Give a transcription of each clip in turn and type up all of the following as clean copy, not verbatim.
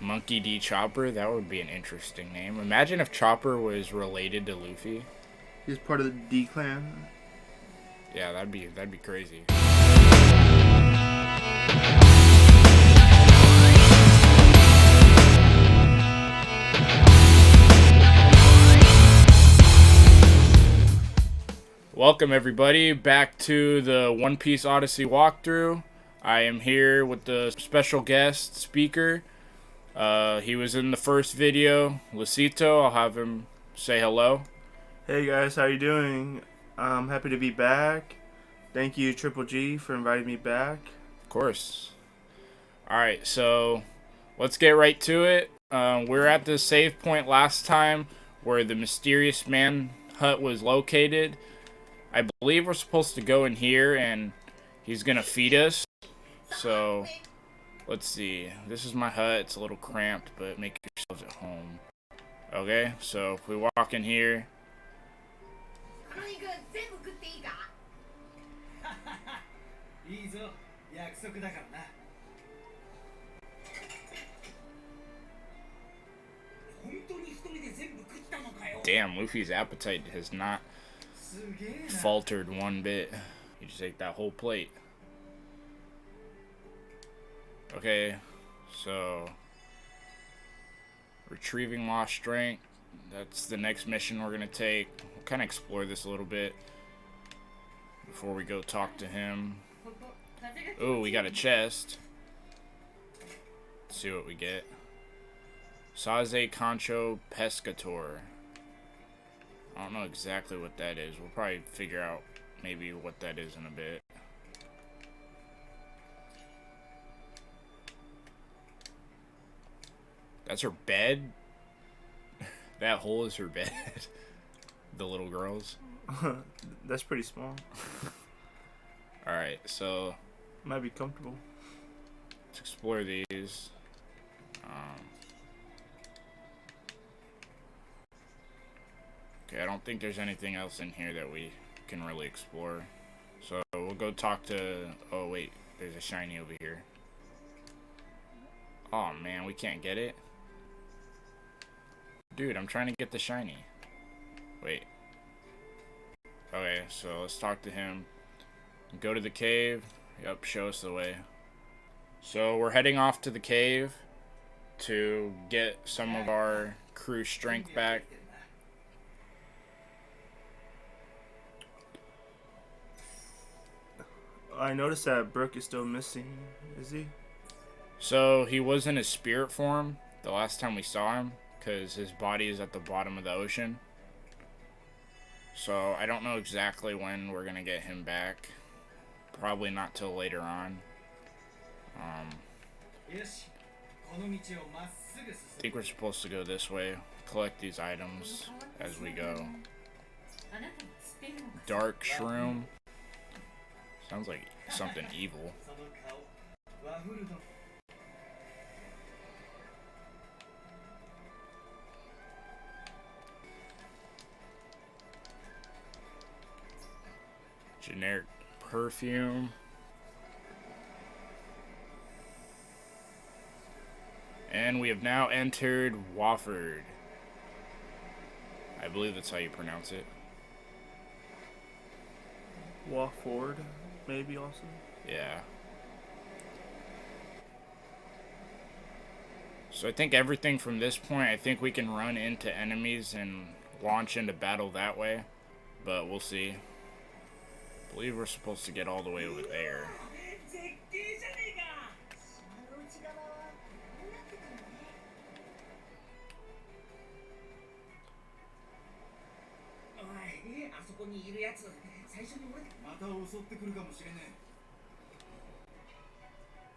Monkey D. Chopper? That would be an interesting name. Imagine if Chopper was related to Luffy. He's part of the D clan. Yeah, that'd be crazy. Welcome everybody back to the One Piece Odyssey walkthrough. I am here with the special guest speaker. He was in the first video, Lucito. I'll have him say hello. Hey guys, how you doing? I'm happy to be back. Thank you, Triple G, for inviting me back. Of course. Alright, so let's get right to it. We're at the save point last time where the mysterious man hut was located. I believe we're supposed to go in here and he's gonna feed us. So let's see. This is my hut. It's a little cramped, but make yourselves at home. Okay, so if we walk in here. Damn, Luffy's appetite has not faltered one bit. You just ate that whole plate. Okay, so retrieving lost strength. That's the next mission we're gonna take. We'll kind of explore this a little bit before we go talk to him. Oh, we got a chest. Let's see what we get. Saze Concho Pescator. I don't know exactly what that is. We'll probably figure out maybe what that is in a bit. That's her bed? That hole is her bed. The little girl's. That's pretty small. Alright, so Might be comfortable. let's explore these. Okay, I don't think there's anything else in here that we can really explore. So we'll go talk to... Oh, wait. There's a shiny over here. Oh, man. We can't get it? Dude, I'm trying to get the shiny. Wait. Okay, so let's talk to him. Go to the cave. Yep, show us the way. So we're heading off to the cave to get some of our crew strength back. I noticed that Brook is still missing. Is he? So he was in his spirit form the last time we saw him, because his body is at the bottom of the ocean. So I don't know exactly when we're gonna get him back. Probably not till later on. I think we're supposed to go this way. Collect these items as we go. Dark shroom. Sounds like something evil. Generic perfume. And we have now entered Wofford. I believe that's how you pronounce it. Wofford, maybe also. Yeah. So I think everything from this point, I think we can run into enemies and launch into battle that way. But we'll see. I believe we're supposed to get all the way over there.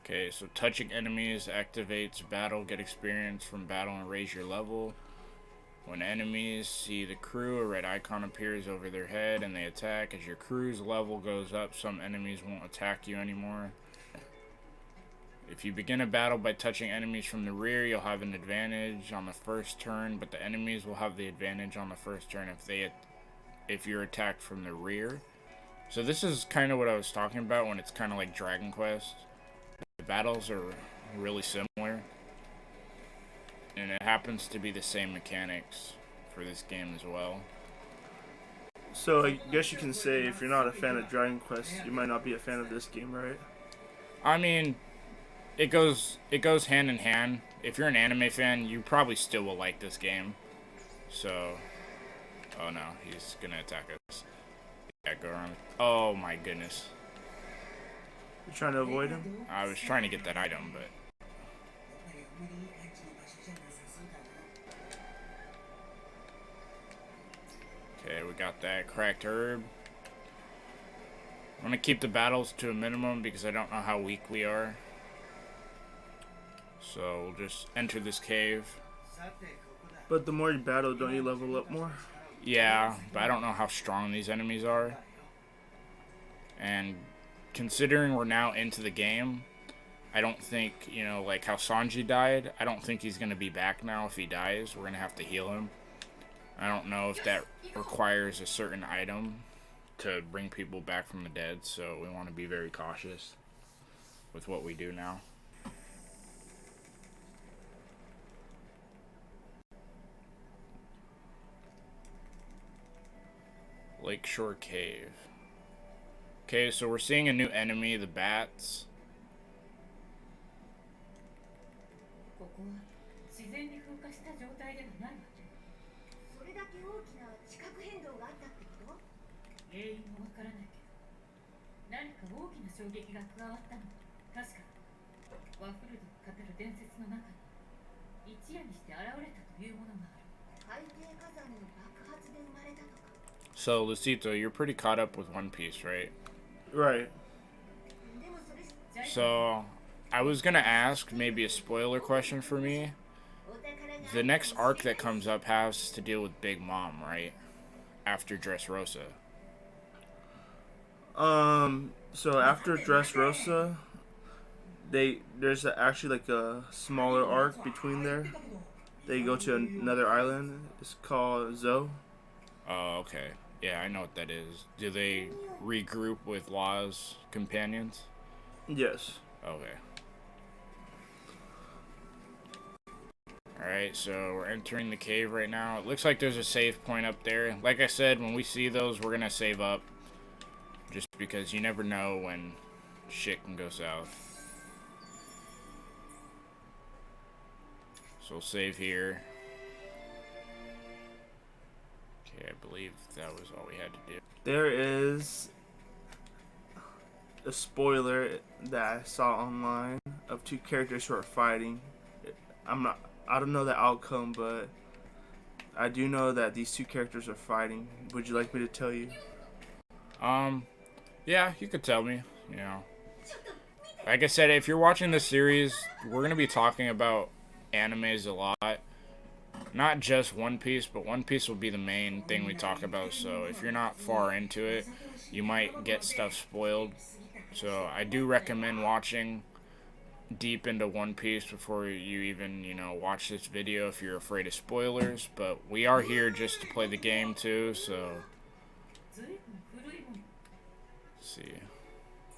Okay, so touching enemies activates battle, get experience from battle, and raise your level. When enemies see the crew, a red icon appears over their head and they attack. As your crew's level goes up, some enemies won't attack you anymore. If you begin a battle by touching enemies from the rear, you'll have an advantage on the first turn, but the enemies will have the advantage on the first turn if you're attacked from the rear. So this is kind of what I was talking about when it's kind of like Dragon Quest. The battles are really similar. And it happens to be the same mechanics for this game as well. So I guess you can say if you're not a fan of Dragon Quest, you might not be a fan of this game, right? I mean, it goes hand in hand. If you're an anime fan, you probably still will like this game. So, oh no, he's gonna attack us. Yeah, go around. Oh my goodness. You're trying to avoid him? I was trying to get that item, but okay, we got that cracked herb. I'm gonna keep the battles to a minimum because I don't know how weak we are. So we'll just enter this cave. But the more you battle, don't you level up more? Yeah, but I don't know how strong these enemies are. And considering we're now into the game, I don't think, like how Sanji died, I don't think he's going to be back now if he dies. We're going to have to heal him. I don't know if that requires a certain item to bring people back from the dead, so we want to be very cautious with what we do now. Lakeshore Cave. Okay, so we're seeing a new enemy, the bats. ここは自然に風化した状態ではないわね。それだけ大きな地殻変動があったってこと？原因もわからないけど、何か大きな衝撃が加わったの。確かワッフルドが語る伝説の中に一夜にして現れたというものがある。海底火山の爆発で生まれたとか。So, Lucito, you're pretty caught up with One Piece, right? Right. So, I was gonna ask maybe a spoiler question for me. The next arc that comes up has to deal with Big Mom, right? After Dressrosa. So after Dressrosa, there's actually like a smaller arc between there. They go to another island. It's called Zoe. Oh, okay. Yeah, I know what that is. Do they regroup with Law's companions? Yes. Okay. Alright, so we're entering the cave right now. It looks like there's a save point up there. Like I said, when we see those, we're gonna save up. Just because you never know when shit can go south. So we'll save here. Okay, I believe that was all we had to do. There is a spoiler that I saw online of two characters who are fighting. I don't know the outcome, but I do know that these two characters are fighting. Would you like me to tell you? Yeah, you could tell me, Like I said, if you're watching this series, we're going to be talking about animes a lot. Not just One Piece, but One Piece will be the main thing we talk about. So if you're not far into it, you might get stuff spoiled. So I do recommend watching deep into One Piece before you even, watch this video if you're afraid of spoilers. But we are here just to play the game too, so... Let's see.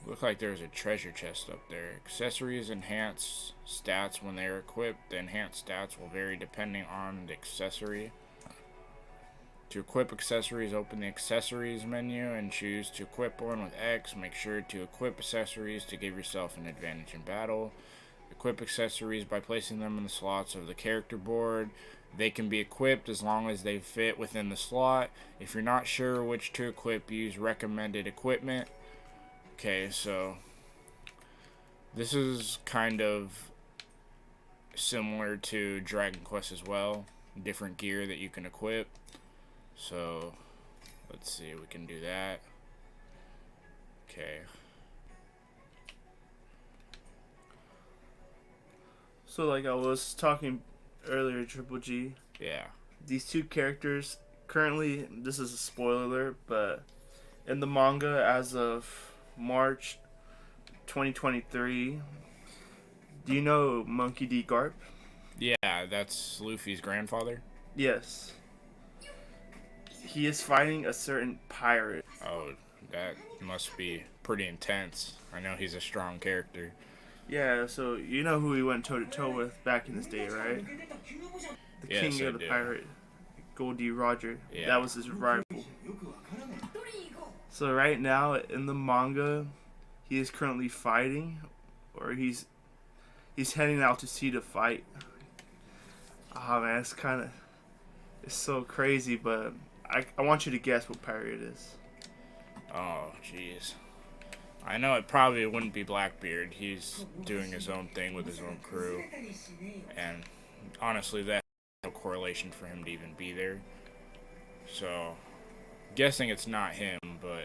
Look like there's a treasure chest up there. Accessories enhance stats when they are equipped. The enhanced stats will vary depending on the accessory. To equip accessories, open the accessories menu and choose to equip one with X. Make sure to equip accessories to give yourself an advantage in battle. Equip accessories by placing them in the slots of the character board. They can be equipped as long as they fit within the slot. If you're not sure which to equip, use recommended equipment. Okay, so this is kind of similar to Dragon Quest as well. Different gear that you can equip. So let's see, we can do that. Okay. So like I was talking earlier, Triple G. Yeah. These two characters currently, this is a spoiler alert, but in the manga as of March 2023, do you know Monkey D. Garp? Yeah, that's Luffy's grandfather. Yes. He is fighting a certain pirate. Oh, that must be pretty intense. I know he's a strong character. Yeah, so you know who he went toe to toe with back in his day, right? The Yes, king I of the do. pirate, Goldie Roger. Yeah. That was his rival. So right now in the manga, he is currently fighting, or he's heading out to sea to fight. Oh man, it's so crazy, but I want you to guess what pirate it is. Oh, jeez. I know it probably wouldn't be Blackbeard. He's doing his own thing with his own crew. And honestly, that has no correlation for him to even be there. So, guessing it's not him, but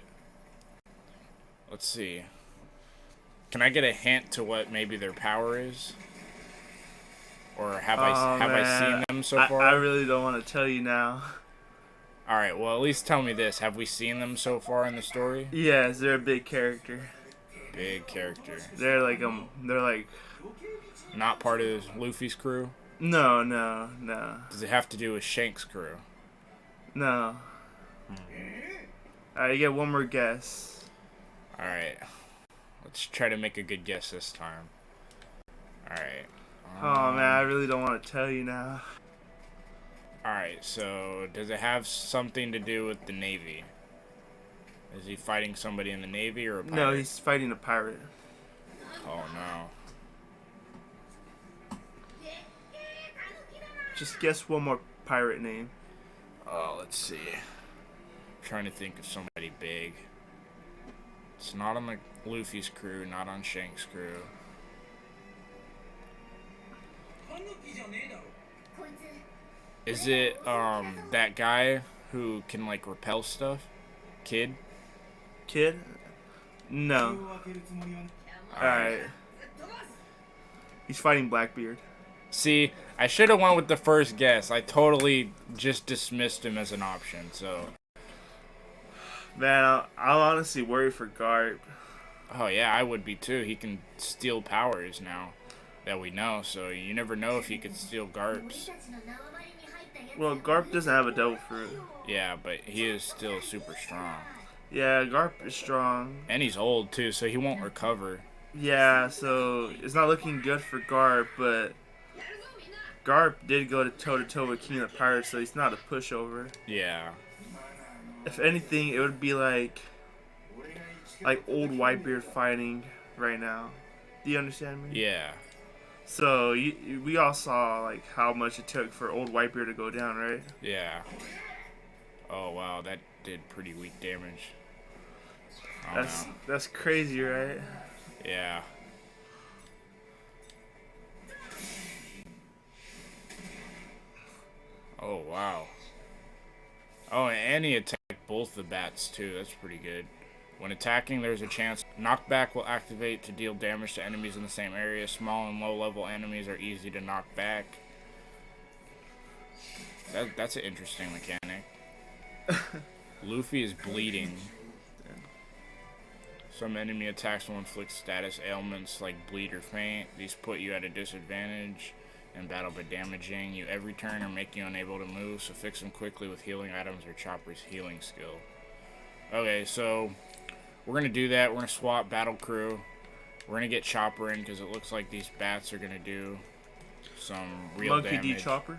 let's see. Can I get a hint to what maybe their power is? Or have I seen them so far? I really don't want to tell you now. Alright, well at least tell me this. Have we seen them so far in the story? Yes, they're a big character. Big character. They're like Not part of Luffy's crew? no. Does it have to do with Shank's crew? No. Alright, you get one more guess. Alright. Let's try to make a good guess this time. Alright. Oh man, I really don't want to tell you now. Alright, so does it have something to do with the Navy? Is he fighting somebody in the Navy or a pirate? No, he's fighting a pirate. Oh no. Just guess one more pirate name. Oh, let's see. I'm trying to think of somebody big. It's not on the Luffy's crew, not on Shank's crew. Is it that guy who can like repel stuff? Kid? Kid? No. Alright. He's fighting Blackbeard. See, I should have went with the first guess. I totally just dismissed him as an option, so. Man, I'll honestly worry for Garp. Oh yeah, I would be too. He can steal powers now that we know, so you never know if he could steal Garp's. Well, Garp doesn't have a devil fruit. Yeah, but he is still super strong. Yeah, Garp is strong. And he's old too, so he won't recover. Yeah, so it's not looking good for Garp, but Garp did go toe to toe with King of the Pirates, so he's not a pushover. Yeah. If anything, it would be like old Whitebeard fighting right now. Do you understand me? Yeah. So we all saw like how much it took for old Whitebeard to go down, right? Yeah. Oh wow, that did pretty weak damage. That's crazy, right? Yeah. Oh wow. Oh, and he attacked both the bats too. That's pretty good. When attacking, there's a chance knockback will activate to deal damage to enemies in the same area. Small and low-level enemies are easy to knock back. That's an interesting mechanic. Luffy is bleeding. Some enemy attacks will inflict status ailments like bleed or faint. These put you at a disadvantage in battle by damaging you every turn or make you unable to move, so fix them quickly with healing items or Chopper's healing skill. Okay, so we're going to do that. We're going to swap battle crew. We're going to get Chopper in because it looks like these bats are going to do some real damage. Monkey D. Chopper?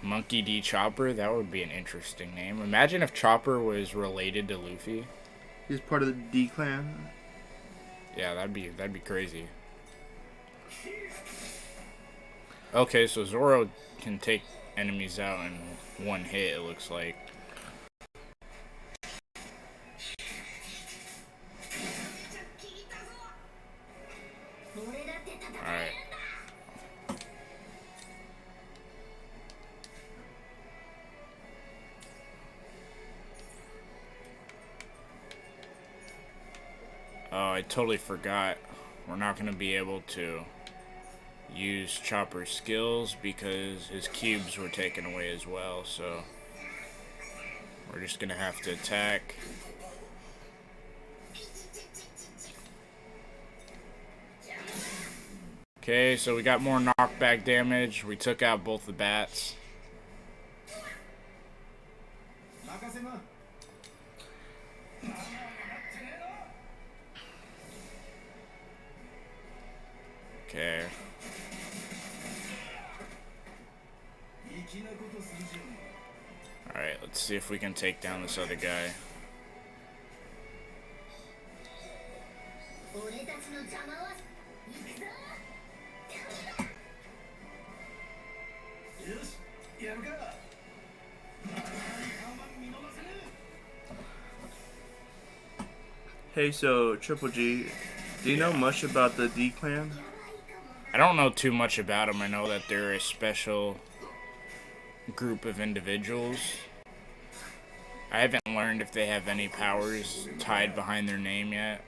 Monkey D. Chopper? That would be an interesting name. Imagine if Chopper was related to Luffy. He's part of the D clan. Yeah, that'd be crazy. Okay, so Zoro can take enemies out in one hit, it looks like. Alright. Oh, I totally forgot. We're not going to be able to use Chopper's skills because his cubes were taken away as well, so we're just going to have to attack. Okay, so we got more knockback damage. We took out both the bats. Okay. Alright, let's see if we can take down this other guy. Hey, so Triple G, do you know much about the D Clan? I don't know too much about them. I know that they're a special group of individuals. I haven't learned if they have any powers tied behind their name yet.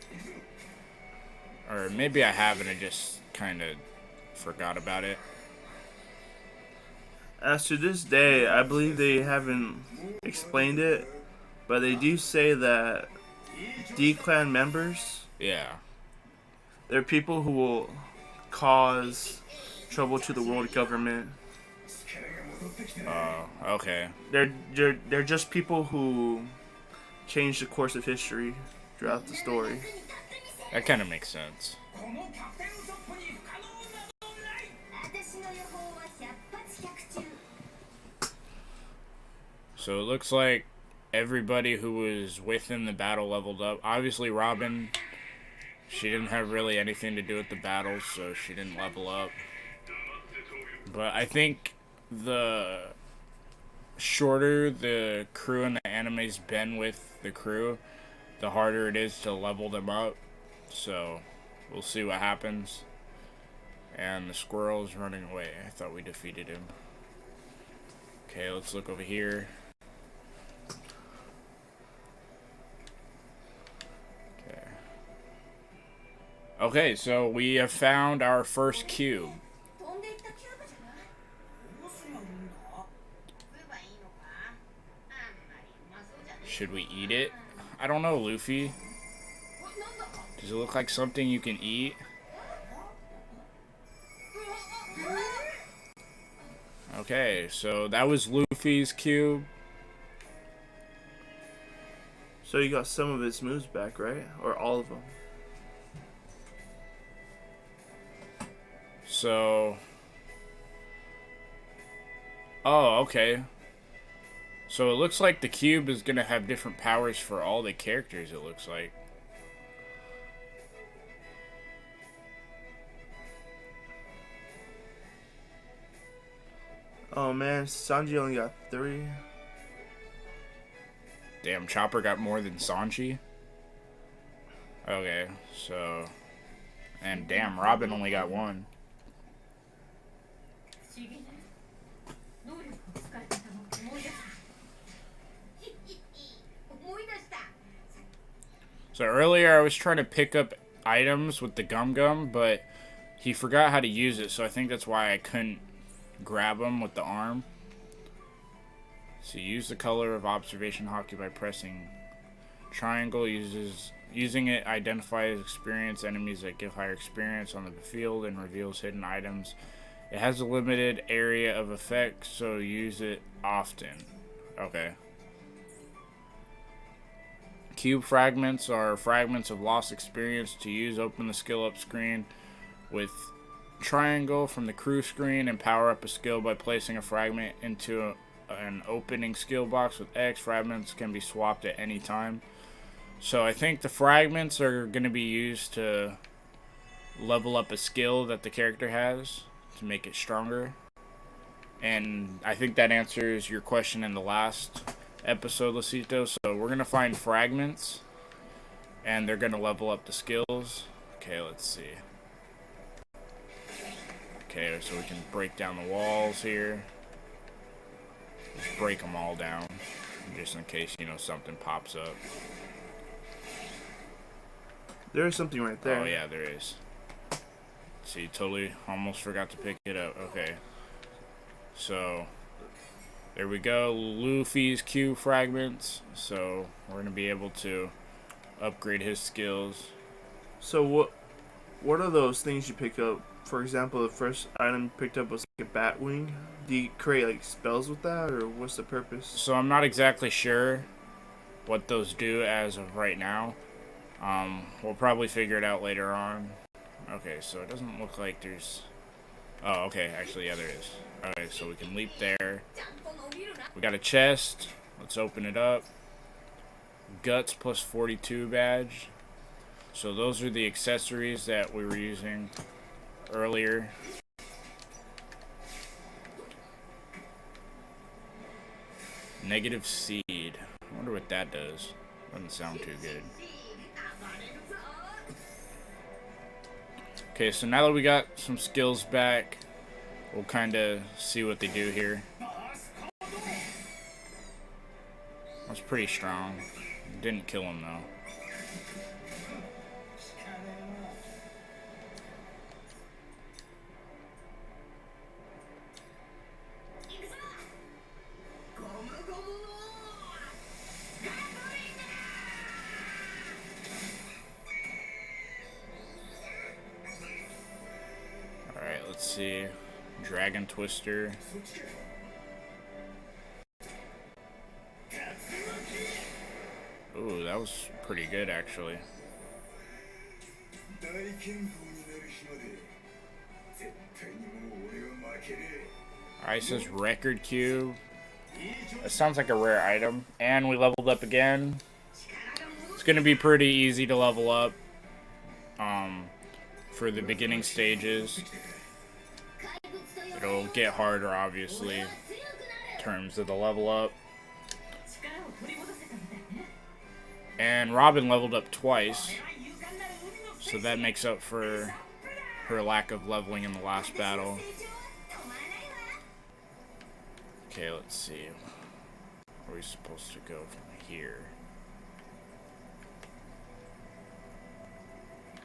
Or maybe I have and I just kind of forgot about it. As to this day, I believe they haven't explained it, but they do say that D Clan members, Yeah. they're people who will cause trouble to the world government. Okay. They're just people who change the course of history throughout the story. That kind of makes sense. So it looks like everybody who was within the battle leveled up. Obviously, Robin, she didn't have really anything to do with the battle, so she didn't level up. But I think the shorter the crew and the anime's been with the crew, the harder it is to level them up. So we'll see what happens. And the squirrel's running away. I thought we defeated him. Okay, let's look over here. Okay, so we have found our first cube. Should we eat it? I don't know, Luffy. Does it look like something you can eat? Okay, so that was Luffy's cube. So you got some of his moves back, right? Or all of them? So... Oh, okay. So it looks like the cube is going to have different powers for all the characters, it looks like. Oh man, Sanji only got 3. Damn, Chopper got more than Sanji? Okay, so... And damn, Robin only got 1. So earlier I was trying to pick up items with the Gum Gum, but he forgot how to use it, so I think that's why I couldn't grab him with the arm. So use the color of observation hockey by pressing triangle. Using it identifies experienced enemies that give higher experience on the field and reveals hidden items. It has a limited area of effect, so use it often. Okay. Cube fragments are fragments of lost experience. To use, open the skill up screen with triangle from the crew screen and power up a skill by placing a fragment into an opening skill box with X. Fragments can be swapped at any time. So I think the fragments are going to be used to level up a skill that the character has to make it stronger. And I think that answers your question in the last episode, Lucito. So we're going to find fragments and they're going to level up the skills. Okay, let's see. Okay, so we can break down the walls here. Just break them all down, just in case, you know, something pops up. There is something right there. Oh, yeah, there is. See, totally almost forgot to pick it up. Okay. So, there we go. Luffy's Q fragments. So, we're going to be able to upgrade his skills. So, what are those things you pick up? For example, the first item you picked up was like a bat wing. Do you create like spells with that, or what's the purpose? So, I'm not exactly sure what those do as of right now. We'll probably figure it out later on. Okay, so it doesn't look like there's... Oh, okay. Actually, yeah, there is. Alright, so we can leap there. We got a chest. Let's open it up. Guts plus 42 badge. So those are the accessories that we were using earlier. Negative seed. I wonder what that does. Doesn't sound too good. Okay, so now that we got some skills back, we'll kind of see what they do here. That's pretty strong. Didn't kill him though. Alright, let's see. Dragon Twister. Ooh, that was pretty good actually. Alright, says record cube. That sounds like a rare item. And we leveled up again. It's gonna be pretty easy to level up. For the beginning stages. It'll get harder obviously in terms of the level up. And Robin leveled up twice. So that makes up for her lack of leveling in the last battle. Okay, let's see. Where are we supposed to go from here?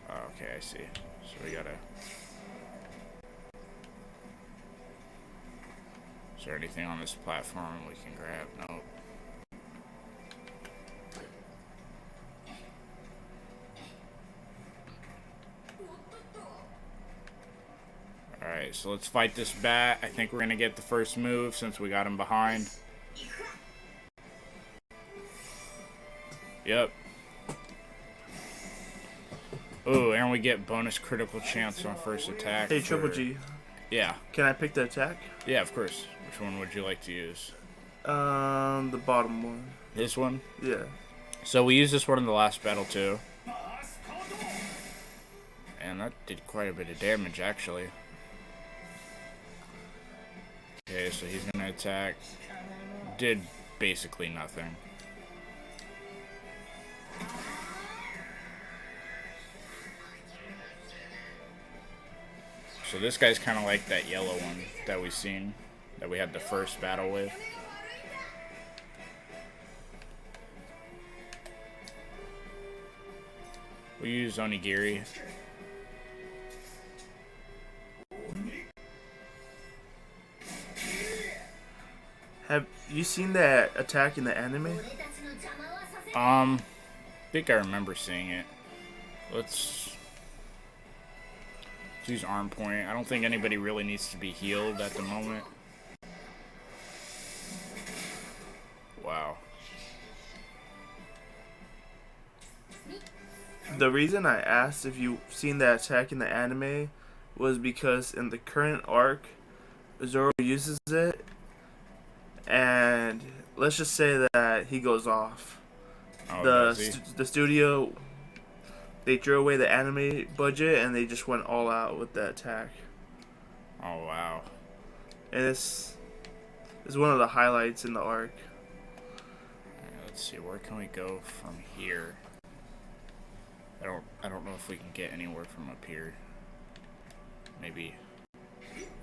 Oh, okay, I see. So we gotta... Is there anything on this platform we can grab? Nope. Alright, so let's fight this bat. I think we're gonna get the first move since we got him behind. Yep. Ooh, and we get bonus critical chance on first attack. Hey, Triple G. Yeah. Can I pick the attack? Yeah, of course. Which one would you like to use? The bottom one. This one? Yeah. So we used this one in the last battle too. And that did quite a bit of damage actually. Okay, so he's gonna attack. Did basically nothing. So this guy's kind of like that yellow one that we've seen, that we had the first battle with. We use Onigiri. Have you seen that attack in the anime? I think I remember seeing it. Let's use arm point. I don't think anybody really needs to be healed at the moment. Wow. The reason I asked if you've seen that attack in the anime was because in the current arc, Zoro uses it, and let's just say that he goes off. Oh, The studio, they threw away the anime budget and they just went all out with that attack. Oh, wow. And it's one of the highlights in the arc. Let's see, where can we go from here? I don't know if we can get anywhere from up here. Maybe.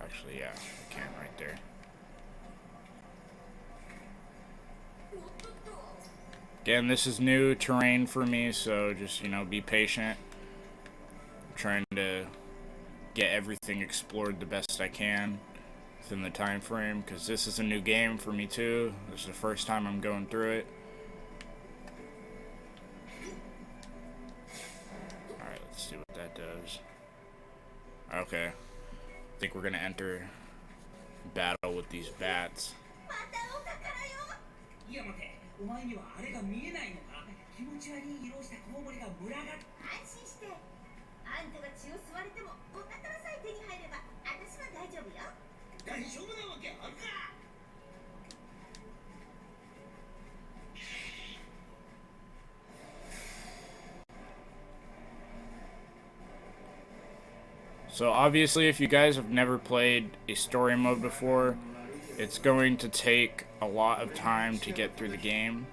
Actually, yeah, we can right there. Again, this is new terrain for me, so just, you know, be patient. I'm trying to get everything explored the best I can within the time frame, because this is a new game for me too. This is the first time I'm going through it. Alright, let's see what that does. Okay. I think we're gonna enter battle with these bats. お前にはあれが見えないのか。気持ち悪い色をしたコウモリが群がっ安心して。あんたが血を吸われてもお宝さえ手に入れば私は大丈夫よ。大丈夫なわけあるか。 So obviously, if you guys have never played a story mode before, it's going to take a lot of time to get through the game.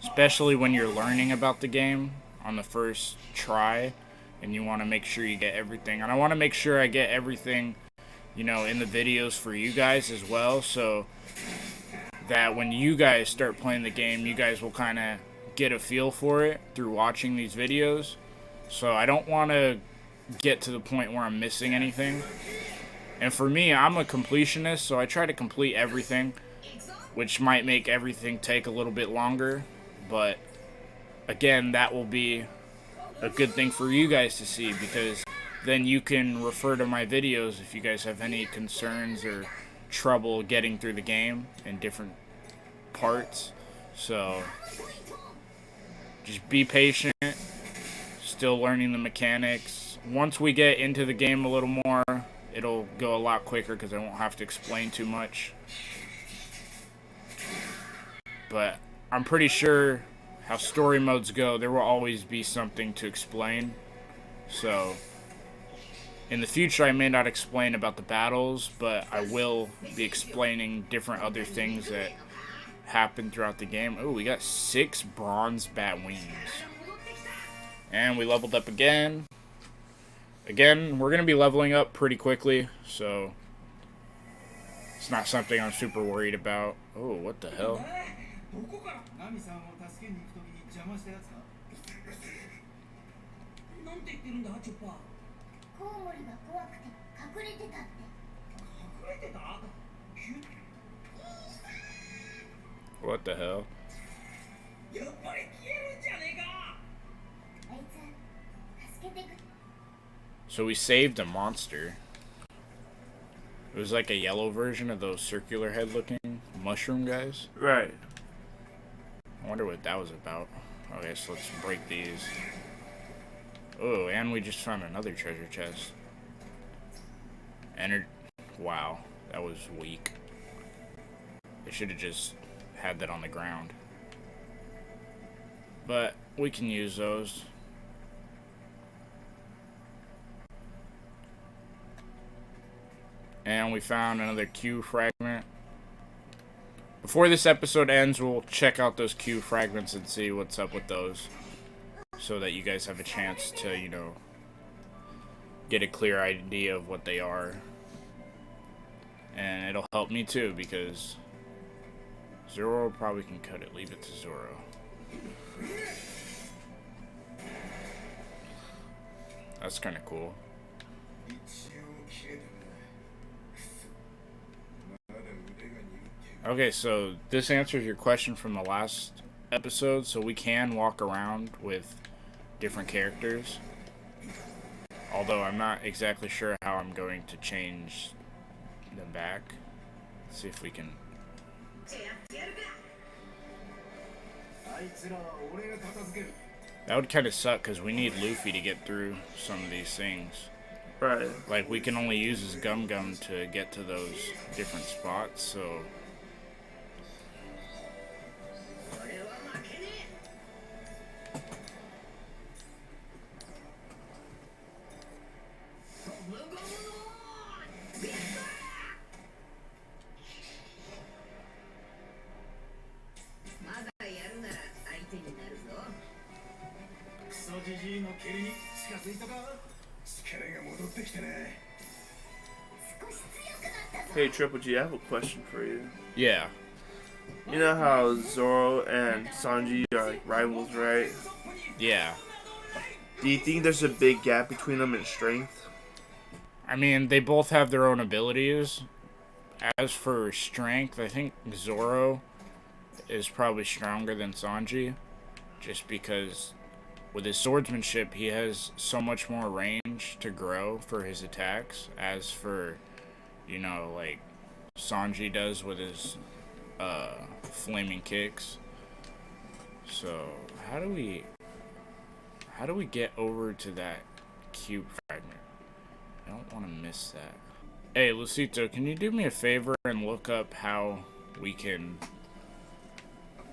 Especially when you're learning about the game on the first try, and you want to make sure you get everything. And I want to make sure I get everything, you know, in the videos for you guys as well, so that when you guys start playing the game, you guys will kind of get a feel for it through watching these videos. So I don't want to get to the point where I'm missing anything. And for me, I'm a completionist, so I try to complete everything, which might make everything take a little bit longer. But again, that will be a good thing for you guys to see, because then you can refer to my videos if you guys have any concerns or trouble getting through the game in different parts. So just be patient, still learning the mechanics. Once we get into the game a little more, it'll go a lot quicker because I won't have to explain too much. But I'm pretty sure how story modes go, there will always be something to explain. So in the future, I may not explain about the battles, but I will be explaining different other things that happen throughout the game. Oh, we got 6 bronze bat wings. And we leveled up again. Again, we're going to be leveling up pretty quickly, so it's not something I'm super worried about. Oh, what the hell? What the hell? So we saved a monster. It was like a yellow version of those circular head looking mushroom guys. Right. I wonder what that was about. Okay, so let's break these. Oh, and we just found another treasure chest. Wow, that was weak. They should have just had that on the ground. But we can use those. And we found another Q fragment. Before this episode ends, we'll check out those Q fragments and see what's up with those, so that you guys have a chance to, you know, get a clear idea of what they are. And it'll help me too, because Zoro probably can cut it. Leave it to Zoro. That's kind of cool. Okay, so this answers your question from the last episode. So we can walk around with different characters. Although I'm not exactly sure how I'm going to change them back. Let's see if we can. That would kind of suck because we need Luffy to get through some of these things. Right. Like, we can only use his Gum Gum to get to those different spots, so. Hey, Triple G, I have a question for you. Yeah. You know how Zoro and Sanji are like rivals, right? Yeah. Do you think there's a big gap between them in strength? I mean, they both have their own abilities. As for strength, I think Zoro is probably stronger than Sanji, just because with his swordsmanship, he has so much more range to grow for his attacks, as for, you know, like Sanji does with his flaming kicks. So how do we get over to that cube fragment. I don't want to miss that. Hey, Lucito, can you do me a favor and look up how we can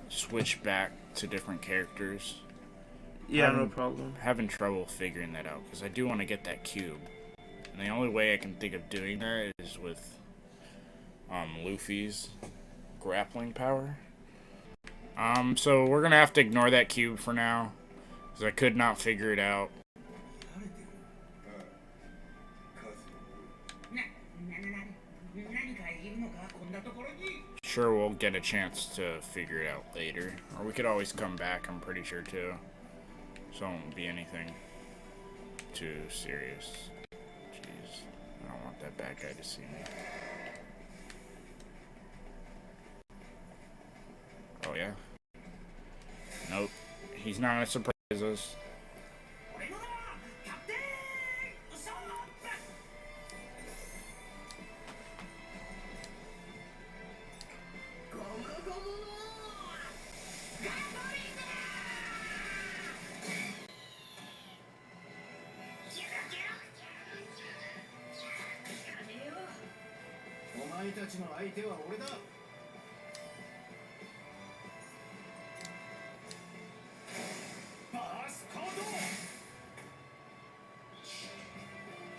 switch back to different characters? Yeah, no problem. Having trouble figuring that out because I do want to get that cube. And the only way I can think of doing that is with Luffy's grappling power. So we're gonna have to ignore that cube for now because I could not figure it out. Sure, we'll get a chance to figure it out later. Or we could always come back, I'm pretty sure, too. So it won't be anything too serious. Jeez, I don't want that bad guy to see me. Oh, yeah? Nope. He's not gonna surprise us.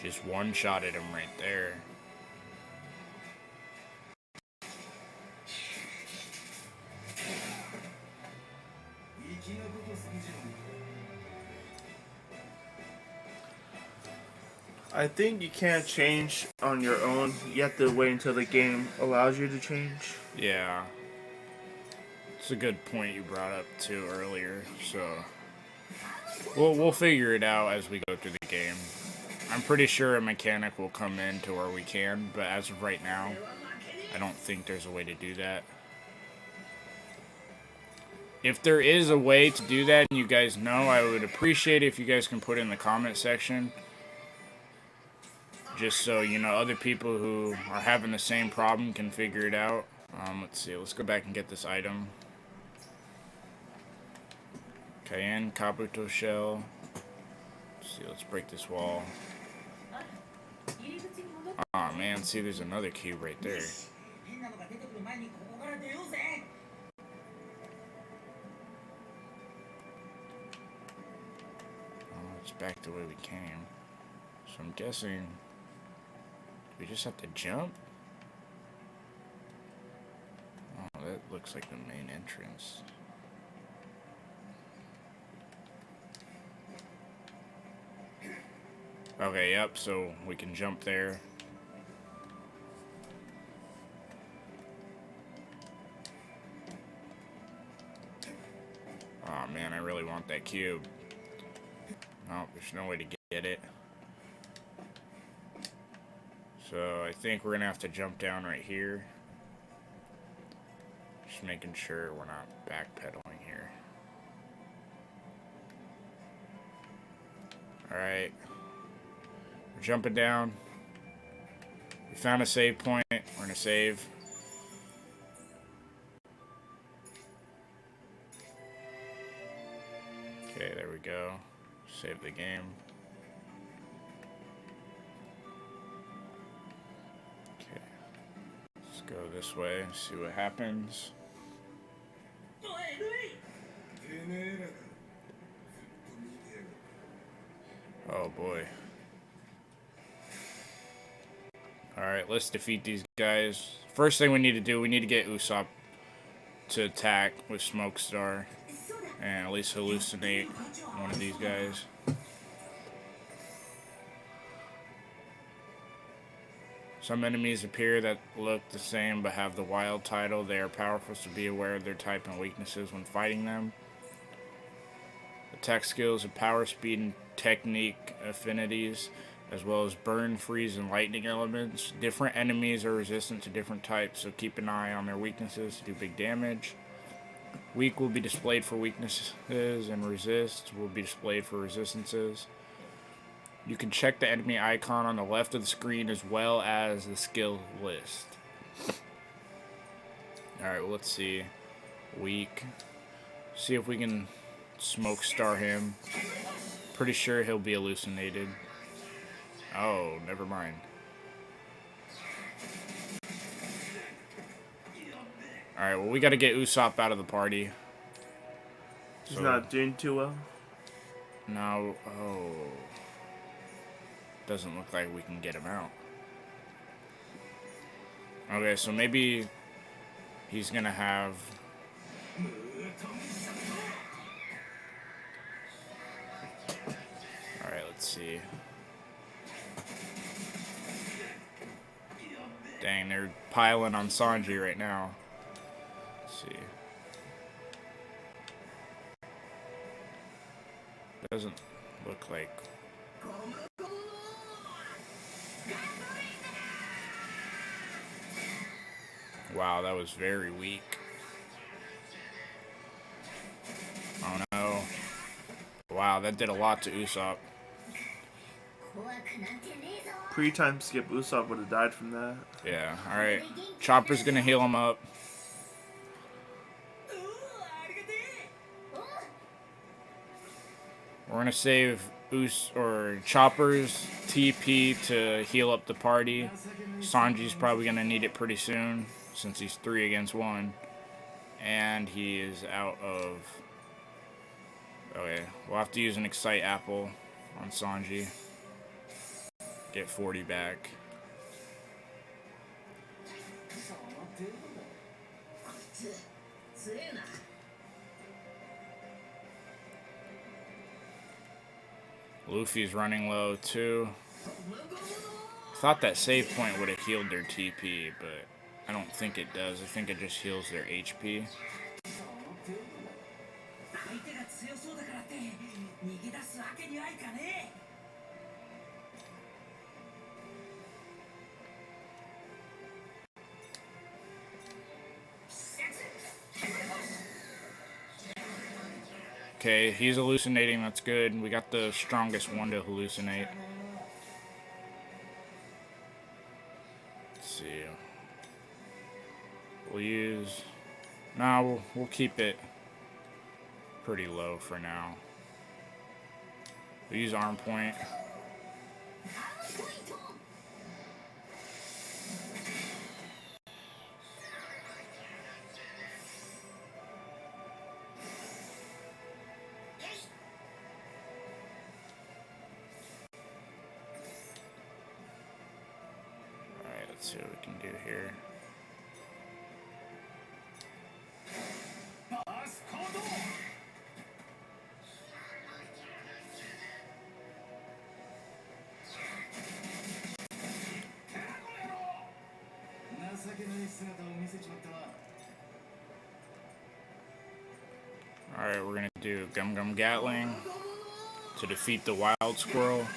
Just one shot at him right there. I think you can't change on your own. You have to wait until the game allows you to change. Yeah. It's a good point you brought up too earlier, so we'll figure it out as we go through the game. I'm pretty sure a mechanic will come in to where we can, but as of right now, I don't think there's a way to do that. If there is a way to do that and you guys know, I would appreciate it if you guys can put it in the comment section. Just so, you know, other people who are having the same problem can figure it out. Let's see, let's go back and get this item. Cayenne, Kabuto shell. Let's see, let's break this wall. Aw, man, see, there's another cube right there. Oh, it's back the way we came. So I'm guessing... we just have to jump? Oh, that looks like the main entrance. Okay, yep, so we can jump there. Oh man, I really want that cube. Oh, there's no way to get it. So I think we're gonna have to jump down right here. Just making sure we're not backpedaling here. Alright. We're jumping down. We found a save point. We're gonna save. Okay, there we go. Save the game. Go this way and see what happens. Oh boy. Alright, let's defeat these guys. First thing we need to do, we need to get Usopp to attack with Smoke Star and at least hallucinate one of these guys. Some enemies appear that look the same but have the wild title. They are powerful, so be aware of their type and weaknesses when fighting them. Attack skills of power, speed, and technique affinities, as well as burn, freeze, and lightning elements. Different enemies are resistant to different types, so keep an eye on their weaknesses to do big damage. Weak will be displayed for weaknesses, and resist will be displayed for resistances. You can check the enemy icon on the left of the screen as well as the skill list. Alright, well, let's see. Weak. See if we can Smoke Star him. Pretty sure he'll be hallucinated. Oh, never mind. Alright, well, we gotta get Usopp out of the party. He's not doing too well. No. Oh. Doesn't look like we can get him out. Okay, so maybe he's gonna have... Alright, let's see. Dang, they're piling on Sanji right now. Let's see. Doesn't look like... Wow, that was very weak. Oh no. Wow, that did a lot to Usopp. Pre-time skip, Usopp would have died from that. Yeah, alright. Chopper's gonna heal him up. We're gonna save Chopper's TP to heal up the party. Sanji's probably gonna need it pretty soon, since he's 3 against 1. And he is out of... Okay, we'll have to use an Excite Apple on Sanji. Get 40 back. Luffy's running low too. Thought that save point would have healed their TP, but I don't think it does. I think it just heals their HP. Okay, he's hallucinating, that's good. We got the strongest one to hallucinate. Let's see. We'll use... No, we'll keep it pretty low for now. We'll use Arm Point. Let's see what we can do here. Alright, we're gonna do Gum Gum Gatling to defeat the Wild Squirrel.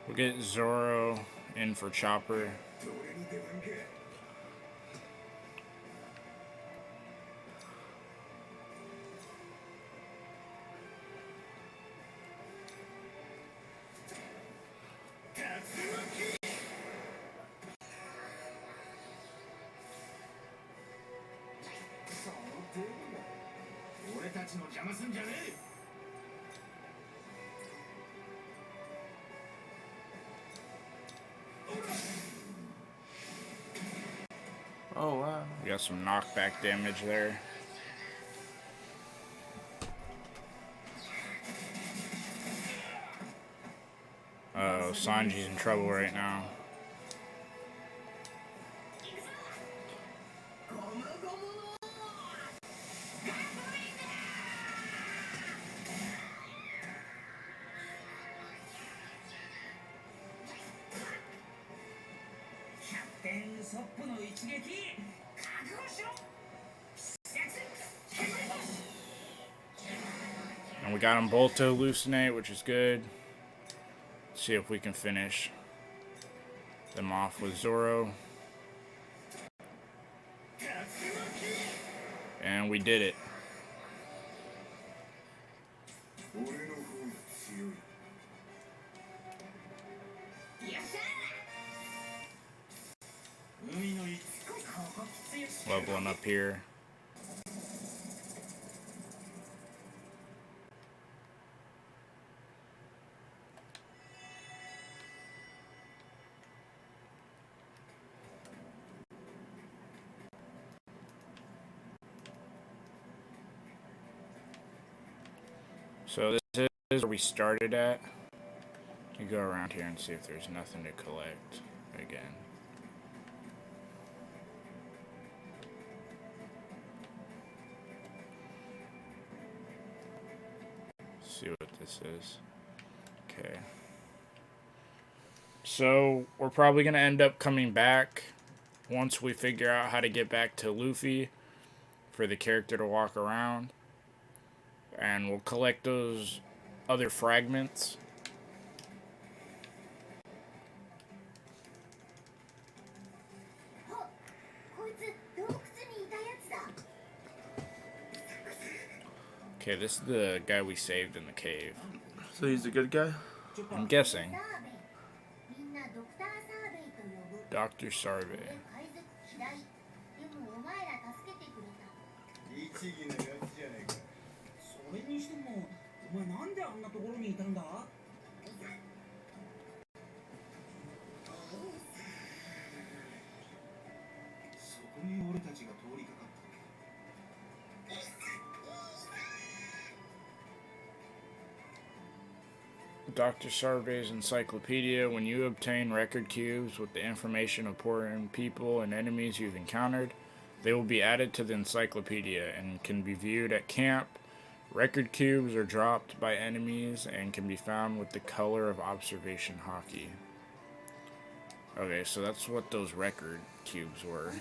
We'll get Zoro in for Chopper. Oh, wow. We got some knockback damage there. Oh, Sanji's in trouble right now. And we got them both to hallucinate, which is good. Let's see if we can finish them off with Zoro. And we did it. Leveling up here. So this is where we started at. You go around here and see if there's nothing to collect again. See what this is. Okay. So we're probably going to end up coming back once we figure out how to get back to Luffy for the character to walk around. And we'll collect those other fragments. Okay, this is the guy we saved in the cave. So he's a good guy? I'm guessing. Dr. Sarve. Dr. Sarve's encyclopedia. When you obtain record cubes with the information of important people and enemies you've encountered, they will be added to the encyclopedia and can be viewed at camp. Record cubes are dropped by enemies and can be found with the color of observation hockey. Okay, so that's what those record cubes were.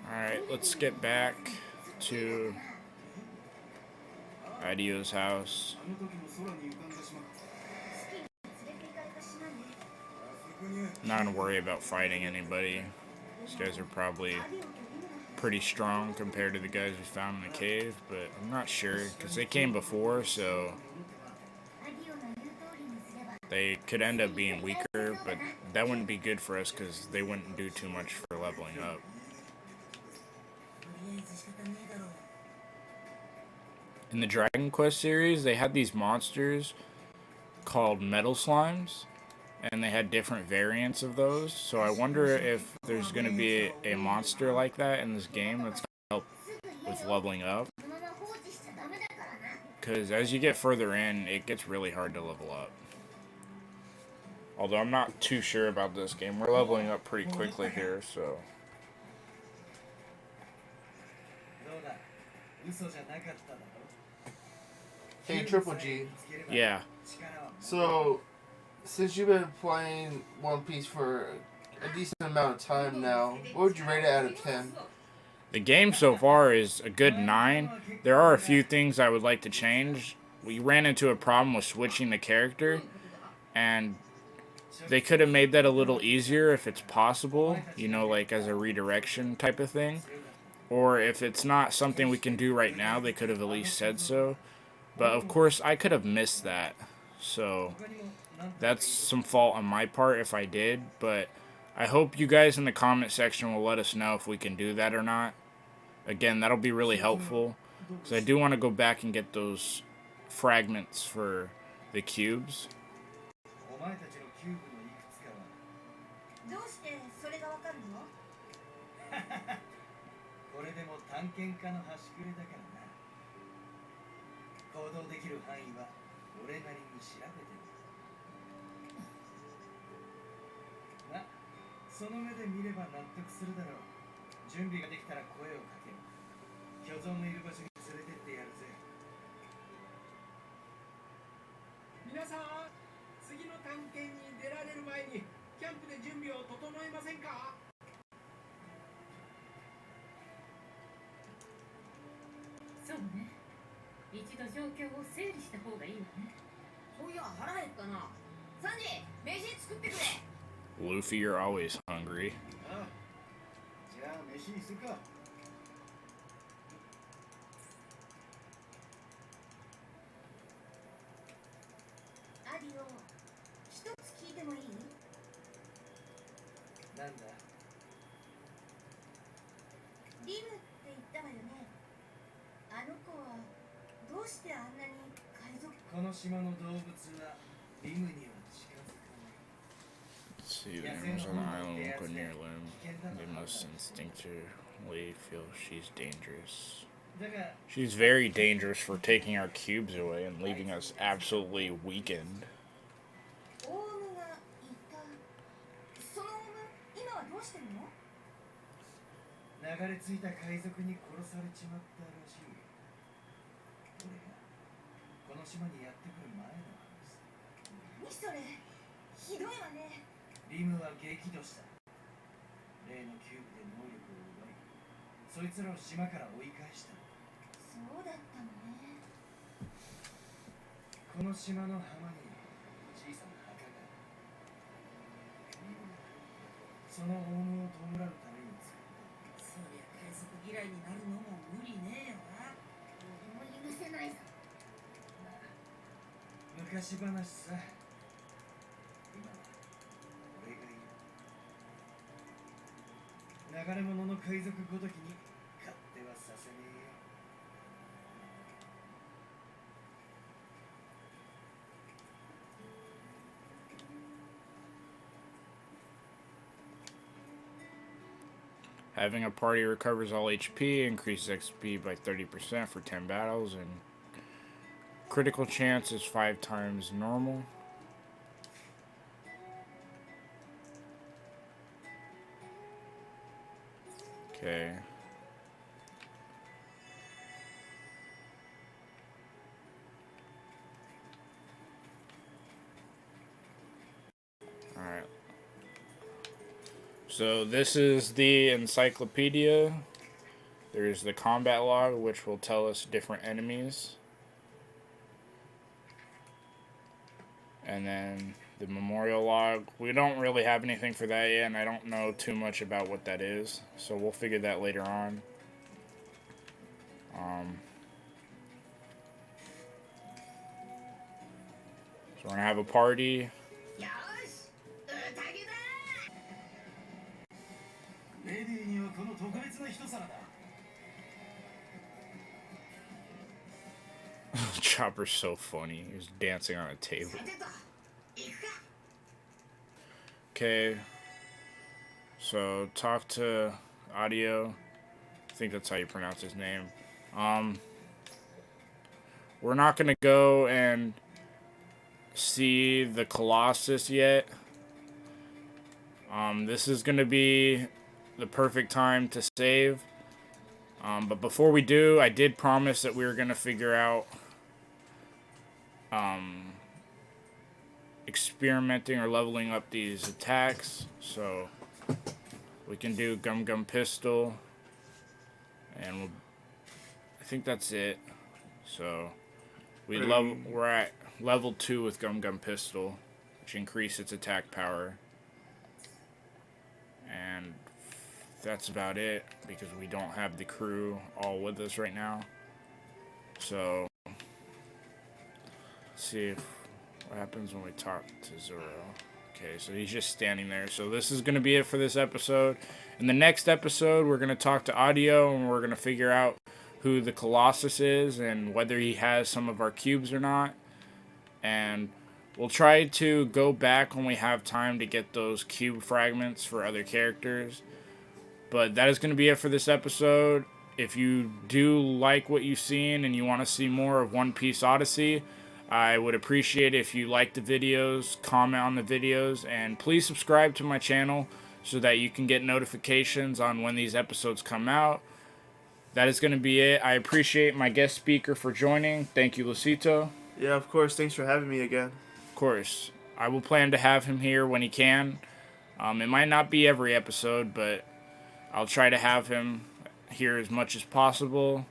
Alright, let's get back to Idio's house. Not gonna worry about fighting anybody. These guys are probably pretty strong compared to the guys we found in the cave, but I'm not sure because they came before, so they could end up being weaker, but that wouldn't be good for us because they wouldn't do too much for leveling up. In the Dragon Quest series, they had these monsters called metal slimes, and they had different variants of those, so I wonder if there's going to be a monster like that in this game that's going to help with leveling up. Because as you get further in, it gets really hard to level up. Although I'm not too sure about this game. We're leveling up pretty quickly here, so... Hey, Triple G. Yeah. So, since you've been playing One Piece for a decent amount of time now, what would you rate it out of 10? The game so far is a good 9. There are a few things I would like to change. We ran into a problem with switching the character, and they could have made that a little easier if it's possible, you know, like as a redirection type of thing. Or if it's not something we can do right now, they could have at least said so. But of course, I could have missed that. So that's some fault on my part if I did. But I hope you guys in the comment section will let us know if we can do that or not. Again, that'll be really helpful. Because I do want to go back and get those fragments for the cubes. 探検に出られる前にキャンプで準備を整えませんか？そうね。一度状況を整理した方がいいわね。そういや腹減ったな。サンジ、飯作ってくれ。 Luffy, you're always hungry. ああ、じゃあ飯にするか。アディオ、一つ聞いてもいい？なんだ？リムって言ったわよね。あの子はどうしてあんなに海賊？この島の動物はリムには近づかない。 Let's see, the animals on the island won't go near Lim. They must instinctively feel she's dangerous. だが She's very dangerous for taking our cubes away and leaving us absolutely weakened. オウムがいた。そのオウム、今はどうしてるの？流れ着いた海賊に殺されちまったらしい。俺がこの島にやってくる前の話さ。何それ、ひどいわね。リムは激怒した。例のキューブで能力を奪い、そいつらを島から追い返した。そうだったのね。この島の浜に小さな墓がある。リムはそのオウムを弔うために作った。そりゃ海賊嫌いになるのも無理ねえよな。俺も許せないぞ。まあ、昔話さ。今は俺がいる。流れ者の海賊ごときに勝手はさせねえよ。Having a party recovers all HP, increases XP by 30% for 10 battles, and critical chance is 5 times normal. Okay. Alright. So this is the encyclopedia. There's the combat log, which will tell us different enemies. And then the memorial log. We don't really have anything for that yet, and I don't know too much about what that is. So we'll figure that later on. So we're going to have a party. レディーにはこの特別な一皿だ。 Chopper's so funny. He's dancing on a table. Okay. So talk to Audio. I think that's how you pronounce his name. We're not gonna go and see the Colossus yet. This is gonna be the perfect time to save. But before we do, I did promise that we were gonna figure out experimenting or leveling up these attacks. So we can do Gum Gum Pistol, and I think that's it. So we're at level 2 with Gum Gum Pistol, which increases its attack power. And that's about it, because we don't have the crew all with us right now. So let's see what happens when we talk to Zoro. Okay, so he's just standing there. So this is going to be it for this episode. In the next episode, we're going to talk to Audio, and we're going to figure out who the Colossus is and whether he has some of our cubes or not. And we'll try to go back when we have time to get those cube fragments for other characters. But that is going to be it for this episode. If you do like what you've seen and you want to see more of One Piece Odyssey, I would appreciate it if you like the videos, comment on the videos, and please subscribe to my channel so that you can get notifications on when these episodes come out. That is going to be it. I appreciate my guest speaker for joining. Thank you, Lucito. Yeah, of course. Thanks for having me again. Of course. I will plan to have him here when he can. It might not be every episode, but I'll try to have him here as much as possible.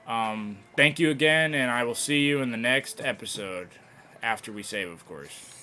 Thank you again, and I will see you in the next episode. After we save, of course.